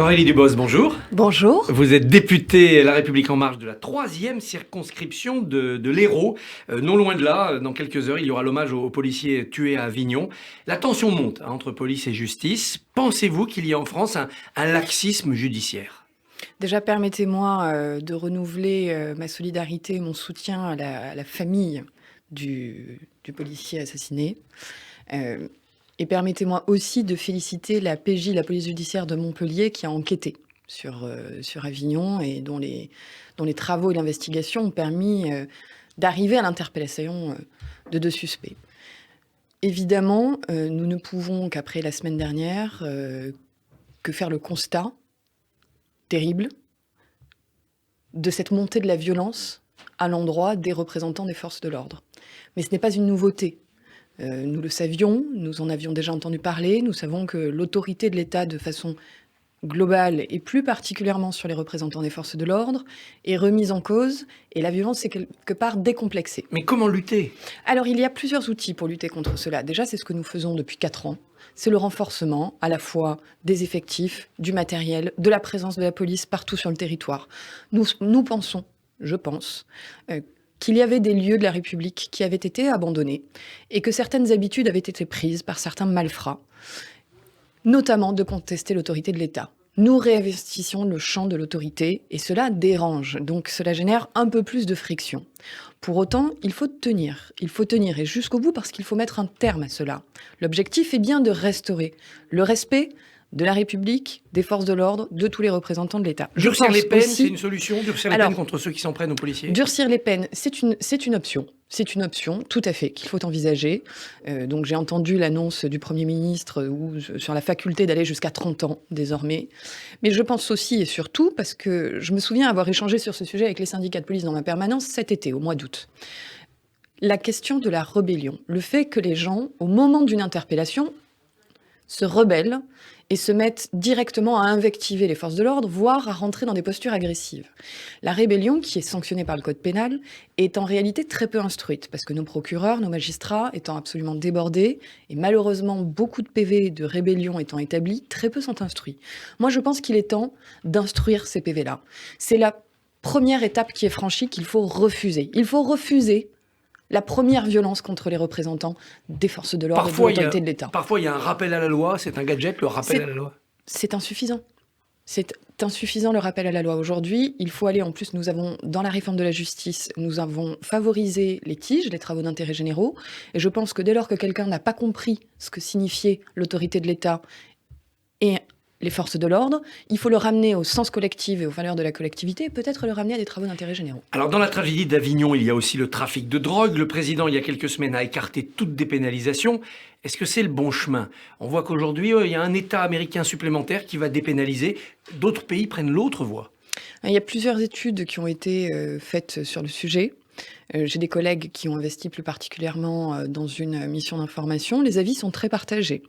Aurélie Dubos, bonjour. Bonjour. Vous êtes députée La République En Marche de la 3e circonscription de l'Hérault. Non loin de là, dans quelques heures, il y aura l'hommage aux policiers tués à Avignon. La tension monte entre police et justice. Pensez-vous qu'il y a en France un laxisme judiciaire ? Déjà, permettez-moi de renouveler ma solidarité et mon soutien à la famille du policier assassiné. Et permettez-moi aussi de féliciter la PJ, la police judiciaire de Montpellier, qui a enquêté sur Avignon et dont les travaux et l'investigation ont permis d'arriver à l'interpellation de 2 suspects. Évidemment, nous ne pouvons qu'après la semaine dernière que faire le constat terrible de cette montée de la violence à l'endroit des représentants des forces de l'ordre. Mais ce n'est pas une nouveauté. Nous le savions, nous en avions déjà entendu parler, nous savons que l'autorité de l'État, de façon globale et plus particulièrement sur les représentants des forces de l'ordre, est remise en cause et la violence est quelque part décomplexée. Mais comment lutter ? Alors, il y a plusieurs outils pour lutter contre cela. Déjà, c'est ce que nous faisons depuis 4 ans. C'est le renforcement à la fois des effectifs, du matériel, de la présence de la police partout sur le territoire. Nous pensons, je pense, qu'il y avait des lieux de la République qui avaient été abandonnés et que certaines habitudes avaient été prises par certains malfrats, notamment de contester l'autorité de l'État. Nous réinvestissons le champ de l'autorité et cela dérange, donc cela génère un peu plus de friction. Pour autant, il faut tenir et jusqu'au bout parce qu'il faut mettre un terme à cela. L'objectif est bien de restaurer le respect de la République, des forces de l'ordre, de tous les représentants de l'État. Durcir les peines, c'est une solution ? Durcir les peines contre ceux qui s'en prennent aux policiers ? Durcir les peines, c'est une option. C'est une option, tout à fait, qu'il faut envisager. Donc j'ai entendu l'annonce du Premier ministre sur la faculté d'aller jusqu'à 30 ans désormais. Mais je pense aussi et surtout, parce que je me souviens avoir échangé sur ce sujet avec les syndicats de police dans ma permanence cet été, au mois d'août. La question de la rébellion, le fait que les gens, au moment d'une interpellation, se rebellent et se mettent directement à invectiver les forces de l'ordre, voire à rentrer dans des postures agressives. La rébellion, qui est sanctionnée par le code pénal, est en réalité très peu instruite, parce que nos procureurs, nos magistrats étant absolument débordés, et malheureusement beaucoup de PV de rébellion étant établis, très peu sont instruits. Moi, je pense qu'il est temps d'instruire ces PV-là. C'est la première étape qui est franchie qu'il faut refuser. Il faut refuser la première violence contre les représentants des forces de l'ordre et de l'autorité de l'État. Parfois, il y a un rappel à la loi, c'est un gadget, le rappel à la loi. C'est insuffisant. C'est insuffisant le rappel à la loi. Aujourd'hui, il faut aller, en plus, nous avons, dans la réforme de la justice, nous avons favorisé les TIG, les travaux d'intérêt généraux, et je pense que dès lors que quelqu'un n'a pas compris ce que signifiait l'autorité de l'État et les forces de l'ordre, il faut le ramener au sens collectif et aux valeurs de la collectivité, et peut-être le ramener à des travaux d'intérêt généraux. Alors, dans la tragédie d'Avignon, il y a aussi le trafic de drogue. Le président, il y a quelques semaines, a écarté toute dépénalisation. Est-ce que c'est le bon chemin ? On voit qu'aujourd'hui, il y a un État américain supplémentaire qui va dépénaliser. D'autres pays prennent l'autre voie. Il y a plusieurs études qui ont été faites sur le sujet. J'ai des collègues qui ont investi plus particulièrement dans une mission d'information. Les avis sont très partagés.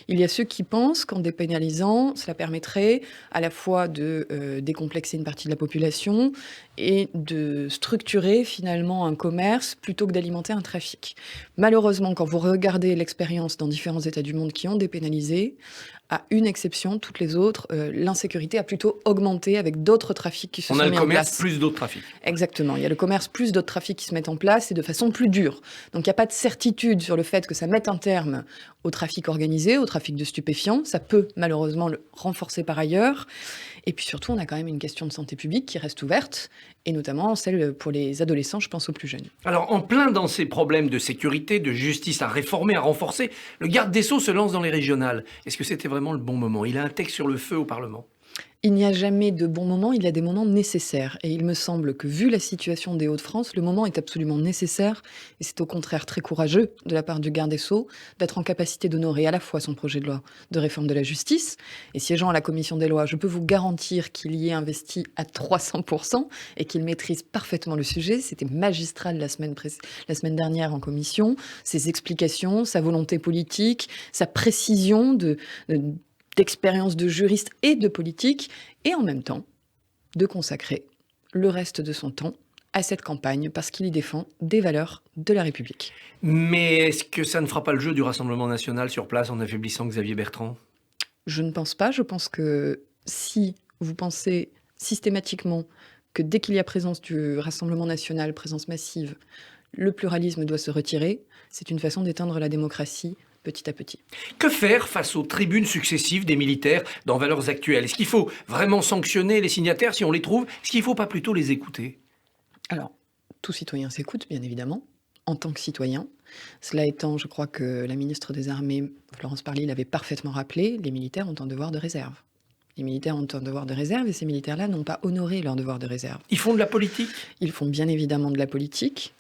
Il y a ceux qui pensent qu'en dépénalisant, cela permettrait à la fois de décomplexer une partie de la population et de structurer finalement un commerce plutôt que d'alimenter un trafic. Malheureusement, quand vous regardez l'expérience dans différents États du monde qui ont dépénalisé, à une exception, toutes les autres, l'insécurité a plutôt augmenté avec d'autres trafics qui se sont mis en place. On a le commerce plus d'autres trafics. Exactement. Il y a le commerce plus d'autres trafics qui se mettent en place et de façon plus dure. Donc il n'y a pas de certitude sur le fait que ça mette un terme au trafic organisé, au trafic de stupéfiants. Ça peut malheureusement le renforcer par ailleurs. Et puis surtout, on a quand même une question de santé publique qui reste ouverte, et notamment celle pour les adolescents, je pense aux plus jeunes. Alors, en plein dans ces problèmes de sécurité, de justice à réformer, à renforcer, le garde des Sceaux se lance dans les régionales. Est-ce que c'était vraiment le bon moment ? Il a un texte sur le feu au Parlement. Il n'y a jamais de bons moments, il y a des moments nécessaires. Et il me semble que, vu la situation des Hauts-de-France, le moment est absolument nécessaire. Et c'est au contraire très courageux de la part du garde des Sceaux d'être en capacité d'honorer à la fois son projet de loi de réforme de la justice. Et siégeant à la commission des lois, je peux vous garantir qu'il y est investi à 300% et qu'il maîtrise parfaitement le sujet. C'était magistral la semaine dernière en commission. Ses explications, sa volonté politique, sa précision d'expérience de juriste et de politique, et en même temps de consacrer le reste de son temps à cette campagne parce qu'il y défend des valeurs de la République. Mais est-ce que ça ne fera pas le jeu du Rassemblement national sur place en affaiblissant Xavier Bertrand ? Je ne pense pas. Je pense que si vous pensez systématiquement que dès qu'il y a présence du Rassemblement national, présence massive, le pluralisme doit se retirer, c'est une façon d'éteindre la démocratie petit à petit. Que faire face aux tribunes successives des militaires dans Valeurs actuelles? Est-ce qu'il faut vraiment sanctionner les signataires si on les trouve? Est-ce qu'il ne faut pas plutôt les écouter? Alors, tout citoyen s'écoute, bien évidemment, en tant que citoyen. Cela étant, je crois que la ministre des Armées, Florence Parly, l'avait parfaitement rappelé, les militaires ont un devoir de réserve. Les militaires ont un devoir de réserve et ces militaires-là n'ont pas honoré leur devoir de réserve. Ils font de la politique? Ils font bien évidemment de la politique.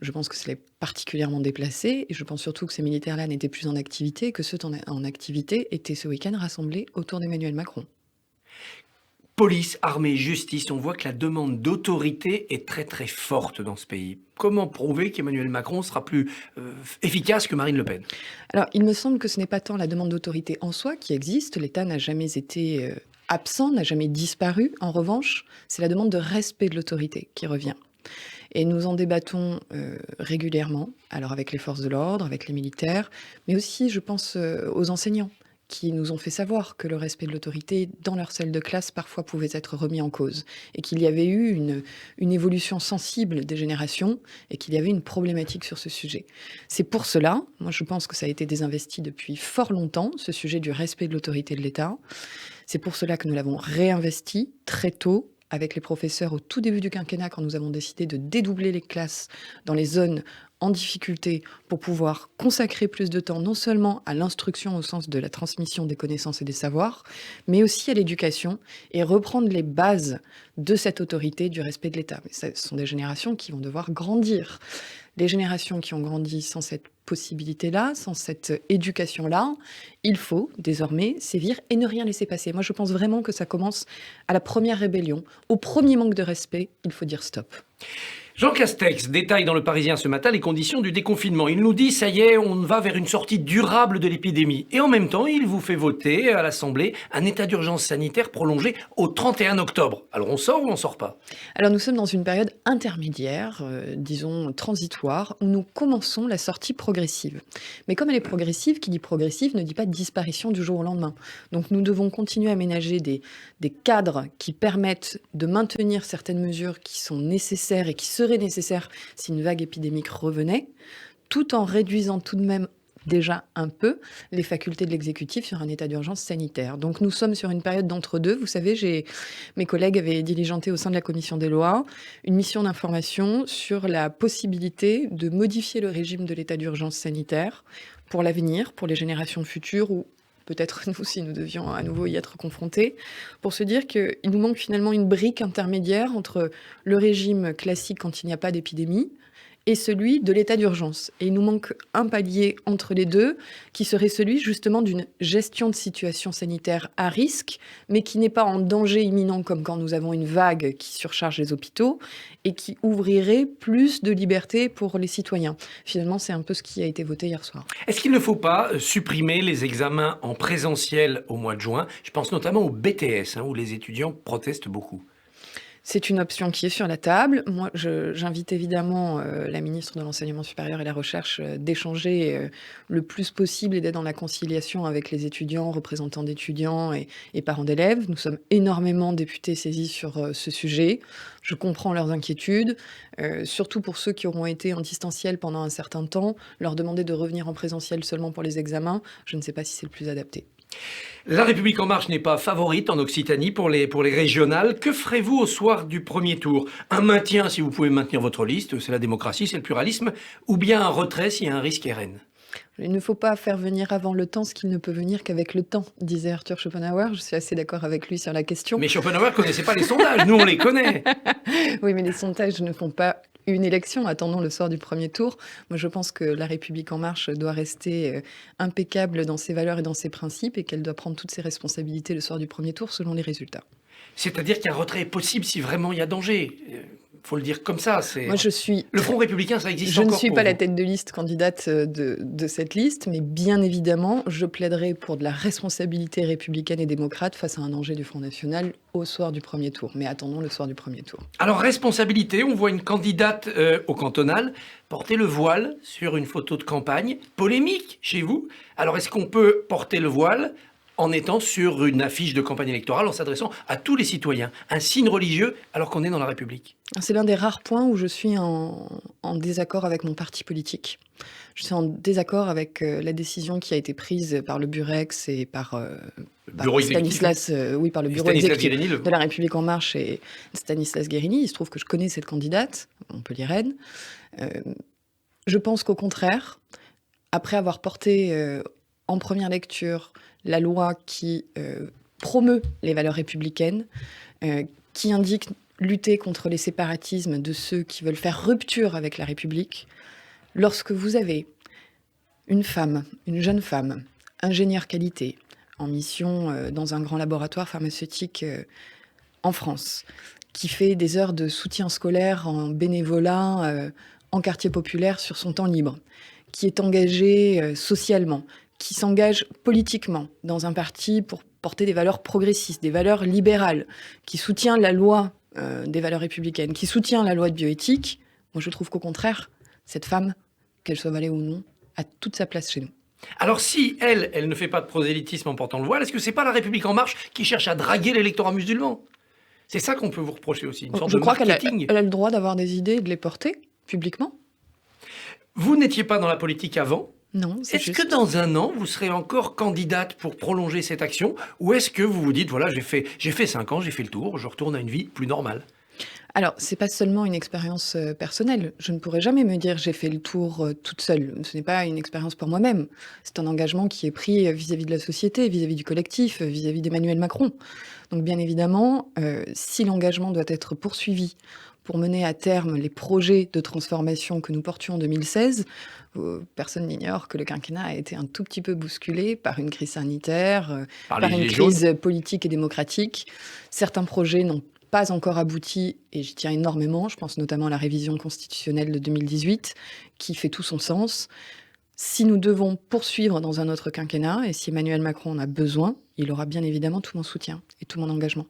Je pense que cela est particulièrement déplacé et je pense surtout que ces militaires-là n'étaient plus en activité et que ceux en activité étaient ce week-end rassemblés autour d'Emmanuel Macron. Police, armée, justice, on voit que la demande d'autorité est très très forte dans ce pays. Comment prouver qu'Emmanuel Macron sera plus efficace que Marine Le Pen? Alors, il me semble que ce n'est pas tant la demande d'autorité en soi qui existe. L'État n'a jamais été absent, n'a jamais disparu. En revanche, c'est la demande de respect de l'autorité qui revient. Et nous en débattons régulièrement, alors avec les forces de l'ordre, avec les militaires, mais aussi, je pense, aux enseignants qui nous ont fait savoir que le respect de l'autorité dans leur salle de classe parfois pouvait être remis en cause et qu'il y avait eu une évolution sensible des générations et qu'il y avait une problématique sur ce sujet. C'est pour cela, moi je pense que ça a été désinvesti depuis fort longtemps, ce sujet du respect de l'autorité de l'État. C'est pour cela que nous l'avons réinvesti très tôt avec les professeurs au tout début du quinquennat quand nous avons décidé de dédoubler les classes dans les zones en difficulté pour pouvoir consacrer plus de temps non seulement à l'instruction au sens de la transmission des connaissances et des savoirs, mais aussi à l'éducation et reprendre les bases de cette autorité, du respect de l'État. Mais ce sont des générations qui vont devoir grandir. Les générations qui ont grandi sans cette possibilité-là, sans cette éducation-là, il faut désormais sévir et ne rien laisser passer. Moi, je pense vraiment que ça commence à la première rébellion. Au premier manque de respect, il faut dire stop. Jean Castex détaille dans Le Parisien ce matin les conditions du déconfinement. Il nous dit, ça y est, on va vers une sortie durable de l'épidémie. Et en même temps, il vous fait voter à l'Assemblée un état d'urgence sanitaire prolongé au 31 octobre. Alors on sort ou on sort pas? Alors nous sommes dans une période intermédiaire, disons transitoire, où nous commençons la sortie progressive. Mais comme elle est progressive, qui dit progressive ne dit pas disparition du jour au lendemain. Donc nous devons continuer à aménager des cadres qui permettent de maintenir certaines mesures qui sont nécessaires et qui seraient nécessaires si une vague épidémique revenait, tout en réduisant tout de même déjà un peu les facultés de l'exécutif sur un état d'urgence sanitaire. Donc nous sommes sur une période d'entre-deux. Vous savez, mes collègues avaient diligenté au sein de la commission des lois une mission d'information sur la possibilité de modifier le régime de l'état d'urgence sanitaire pour l'avenir, pour les générations futures ou peut-être nous aussi nous devions à nouveau y être confrontés, pour se dire qu'il nous manque finalement une brique intermédiaire entre le régime classique quand il n'y a pas d'épidémie et celui de l'état d'urgence. Et il nous manque un palier entre les deux, qui serait celui justement d'une gestion de situation sanitaire à risque, mais qui n'est pas en danger imminent comme quand nous avons une vague qui surcharge les hôpitaux, et qui ouvrirait plus de liberté pour les citoyens. Finalement, c'est un peu ce qui a été voté hier soir. Est-ce qu'il ne faut pas supprimer les examens en présentiel au mois de juin? Je pense notamment au BTS, où les étudiants protestent beaucoup. C'est une option qui est sur la table. Moi, j'invite évidemment la ministre de l'Enseignement supérieur et la Recherche d'échanger le plus possible et d'être dans la conciliation avec les étudiants, représentants d'étudiants et parents d'élèves. Nous sommes énormément députés saisis sur ce sujet. Je comprends leurs inquiétudes, surtout pour ceux qui auront été en distanciel pendant un certain temps. Leur demander de revenir en présentiel seulement pour les examens, je ne sais pas si c'est le plus adapté. La République En Marche n'est pas favorite en Occitanie pour les régionales. Que ferez-vous au soir du premier tour? Un maintien si vous pouvez maintenir votre liste, c'est la démocratie, c'est le pluralisme, ou bien un retrait s'il y a un risque RN? Il ne faut pas faire venir avant le temps ce qui ne peut venir qu'avec le temps, disait Arthur Schopenhauer. Je suis assez d'accord avec lui sur la question. Mais Schopenhauer ne connaissait pas les sondages, nous on les connaît. Oui, mais les sondages ne font pas une élection. Attendons le soir du premier tour. Moi, je pense que la République En Marche doit rester impeccable dans ses valeurs et dans ses principes et qu'elle doit prendre toutes ses responsabilités le soir du premier tour selon les résultats. C'est-à-dire qu'un retrait est possible si vraiment il y a danger. Faut le dire comme ça. Moi, le Front républicain, ça existe encore. Je ne suis pas la tête de liste candidate de cette liste, mais bien évidemment, je plaiderai pour de la responsabilité républicaine et démocrate face à un enjeu du Front National au soir du premier tour. Mais attendons le soir du premier tour. Alors, responsabilité, on voit une candidate au cantonal porter le voile sur une photo de campagne. Polémique chez vous. Alors, est-ce qu'on peut porter le voile en étant sur une affiche de campagne électorale, en s'adressant à tous les citoyens. Un signe religieux alors qu'on est dans la République. C'est l'un des rares points où je suis en désaccord avec mon parti politique. Je suis en désaccord avec la décision qui a été prise par le Burex et par Bureau exécutif. par le bureau Stanislas exécutif Guérini, de La République En Marche et Stanislas Guérini. Il se trouve que je connais cette candidate, montpelliéraine. Je pense qu'au contraire, après avoir porté en première lecture la loi qui promeut les valeurs républicaines, qui indique lutter contre les séparatismes de ceux qui veulent faire rupture avec la République, lorsque vous avez une femme, une jeune femme, ingénieure qualité, en mission dans un grand laboratoire pharmaceutique en France, qui fait des heures de soutien scolaire en bénévolat en quartier populaire sur son temps libre, qui est engagée socialement, qui s'engage politiquement dans un parti pour porter des valeurs progressistes, des valeurs libérales, qui soutient la loi des valeurs républicaines, qui soutient la loi de bioéthique, moi je trouve qu'au contraire, cette femme, qu'elle soit valée ou non, a toute sa place chez nous. Alors si elle ne fait pas de prosélytisme en portant le voile, est-ce que c'est pas La République En Marche qui cherche à draguer l'électorat musulman? C'est ça qu'on peut vous reprocher aussi, une sorte Je de crois marketing. qu'elle a le droit d'avoir des idées et de les porter publiquement. Vous n'étiez pas dans la politique avant. Non, c'est Est-ce juste. que dans un an, vous serez encore candidate pour prolonger cette action? Ou est-ce que vous vous dites, voilà, j'ai fait 5 ans, j'ai fait le tour, je retourne à une vie plus normale? Alors, c'est pas seulement une expérience personnelle. Je ne pourrais jamais me dire j'ai fait le tour toute seule. Ce n'est pas une expérience pour moi-même. C'est un engagement qui est pris vis-à-vis de la société, vis-à-vis du collectif, vis-à-vis d'Emmanuel Macron. Donc, bien évidemment, si l'engagement doit être poursuivi pour mener à terme les projets de transformation que nous portions en 2016, personne n'ignore que le quinquennat a été un tout petit peu bousculé par une crise sanitaire, Par par les une Gilets jaunes. crise politique et démocratique. Certains projets n'ont pas encore abouti, et j'y tiens énormément. Je pense notamment à la révision constitutionnelle de 2018, qui fait tout son sens. Si nous devons poursuivre dans un autre quinquennat, et si Emmanuel Macron en a besoin, il aura bien évidemment tout mon soutien et tout mon engagement.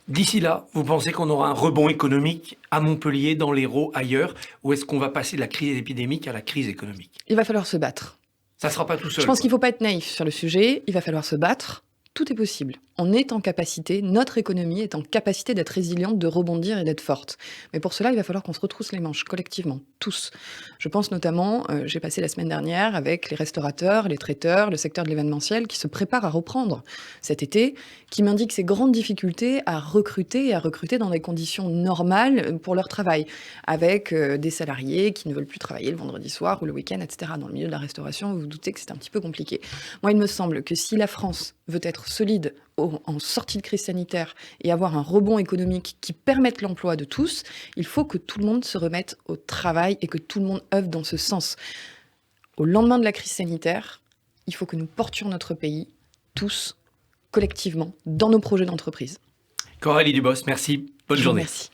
D'ici là, vous pensez qu'on aura un rebond économique à Montpellier, dans l'Hérault, ailleurs? Ou est-ce qu'on va passer de la crise épidémique à la crise économique? Il va falloir se battre. Ça ne sera pas tout seul. Je pense qu'il ne faut pas être naïf sur le sujet. Il va falloir se battre. Tout est possible. On est en capacité, notre économie est en capacité d'être résiliente, de rebondir et d'être forte. Mais pour cela, il va falloir qu'on se retrousse les manches, collectivement, tous. Je pense notamment, j'ai passé la semaine dernière avec les restaurateurs, les traiteurs, le secteur de l'événementiel qui se préparent à reprendre cet été, qui m'indiquent ces grandes difficultés à recruter dans des conditions normales pour leur travail, avec des salariés qui ne veulent plus travailler le vendredi soir ou le week-end, etc. Dans le milieu de la restauration, vous vous doutez que c'est un petit peu compliqué. Moi, il me semble que si la France veut être solide en sortie de crise sanitaire et avoir un rebond économique qui permette l'emploi de tous, il faut que tout le monde se remette au travail et que tout le monde œuvre dans ce sens. Au lendemain de la crise sanitaire, il faut que nous portions notre pays, tous, collectivement, dans nos projets d'entreprise. Coralie Dubos, merci. Bonne journée. Merci.